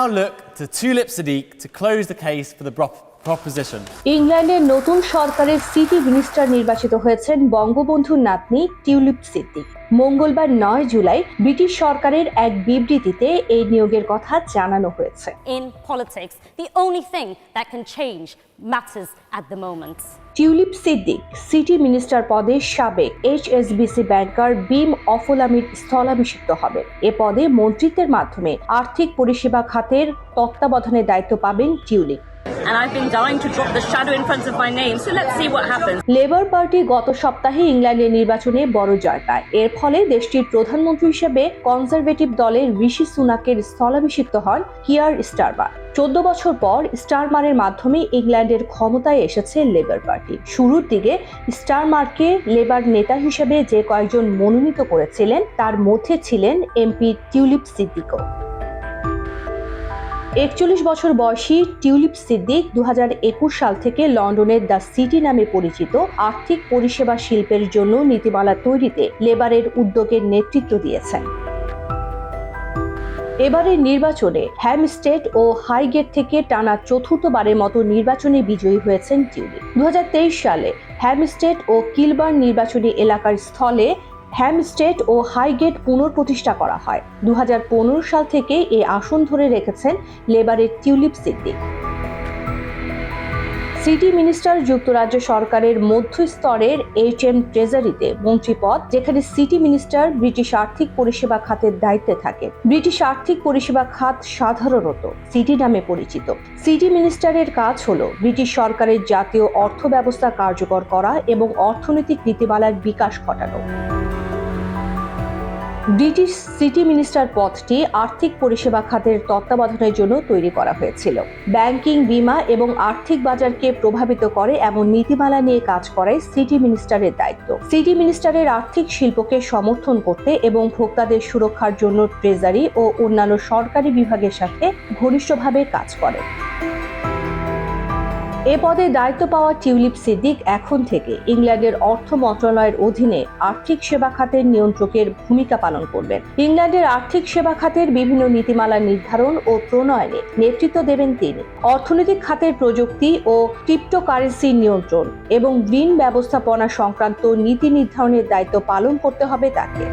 look to Tulip Siddiq to close the case for the proposition. ইংল্যান্ডের নতুন সরকারের city minister নির্বাচিত হয়েছেন বঙ্গবন্ধুর নাতনি টিউলিপ সিদ্দিক। মঙ্গলবার 9 জুলাই ব্রিটিশ সরকারের এক বিবৃতিতে এই নিয়োগের কথা জানানো হয়েছে। In politics, the only thing that can change matters at the moment. Tulip Siddique city minister পদে সাবেক HSBC ব্যাংকার বিম অফুল আমির স্থলাভিষিক্ত হবেন। এ পদে মন্ত্রিত্বের মাধ্যমে আর্থিক পরিষেবা খাতের তত্ত্বাবধানের দায়িত্ব পাবেন tulip. And I've been dying to drop the shadow in front of my name, so let's see what happens. Labour party গত সপ্তাহে ইংল্যান্ডের নির্বাচনে বড় জয় পায়। এর ফলে দেশটির প্রধানমন্ত্রী হিসেবে কনজারভেটিভ দলের ঋষি সুনাকের স্থলাভিষিক্ত হন কিয়ার স্টারমার। 14 বছর পর স্টারমারের মাধ্যমে ইংল্যান্ডের ক্ষমতায় এসেছে লেবার পার্টি। শুরুর দিকে স্টারমারকে লেবার নেতা হিসেবে যে কয়েকজন মনোনীত করেছিলেন তার মধ্যে ছিলেন এমপি টিউলিপ সিদ্দিকও। 41 বছর বয়সী টিউলিপ সিদ্দিক 2021 সাল থেকে লন্ডনের দ্য সিটি নামে পরিচিত আর্থিক পরিষেবা শিল্পের জন্য নীতিমালা তৈরিতে লেবারের উদ্যোগের নেতৃত্ব দিয়েছেন। এবারের নির্বাচনে হ্যামস্টেড ও হাইগেট থেকে টানা চতুর্থবারের মতো নির্বাচনে বিজয়ী হয়েছেন টিউলিপ। 2023 সালে হ্যামস্টেড ও কিলবার্ন নির্বাচনী এলাকার স্থলে হ্যামস্টেড ও হাইগেট পুনঃপ্রতিষ্ঠা করা হয়। 2015 সাল থেকে এই আসন ধরে রেখেছেন লেবারের টিউলিপ সিদ্দিক। সিটি মিনিস্টার যুক্তরাজ্য সরকারের মধ্যস্তরের HM ট্রেজারিতে মন্ত্রীপদ, যেখানে সিটি মিনিস্টার ব্রিটিশ আর্থিক পরিষেবা খাতের দায়িত্বে থাকে। ব্রিটিশ আর্থিক পরিষেবা খাত সাধারণত সিটি নামে পরিচিত। সিটি মিনিস্টারের কাজ হল ব্রিটিশ সরকারের জাতীয় অর্থ ব্যবস্থা কার্যকর করা এবং অর্থনৈতিক নীতিমালার বিকাশ ঘটানো। ব্রিটিশ সিটি মিনিস্টার পদটি আর্থিক পরিষেবা খাতের তত্ত্বাবধানের জন্য তৈরি করা হয়েছিল। ব্যাংকিং, বীমা এবং আর্থিক বাজারকে প্রভাবিত করে এমন নীতিমালা নিয়ে কাজ করাই সিটি মিনিস্টারের দায়িত্ব। সিটি মিনিস্টারের আর্থিক শিল্পকে সমর্থন করতে এবং ভোক্তাদের সুরক্ষার জন্য ট্রেজারি ও অন্যান্য সরকারি বিভাগের সাথে ঘনিষ্ঠভাবে কাজ করে। এ পদে দায়িত্ব পাওয়া টিউলিপ সিদ্দিক এখন থেকে ইংল্যান্ডের অর্থ মন্ত্রণালয়ের অধীনে আর্থিক সেবা খাতের নিয়ন্ত্রকের ভূমিকা পালন করবেন। ইংল্যান্ডের আর্থিক সেবা খাতের বিভিন্ন নীতিমালা নির্ধারণ ও প্রণয়নে নেতৃত্ব দেবেন তিনি। অর্থনৈতিক খাতের প্রযুক্তি ও ক্রিপ্টোকারেন্সি নিয়ন্ত্রণ এবং ঋণ ব্যবস্থাপনা সংক্রান্ত নীতি নির্ধারণের দায়িত্ব পালন করতে হবে তাকে।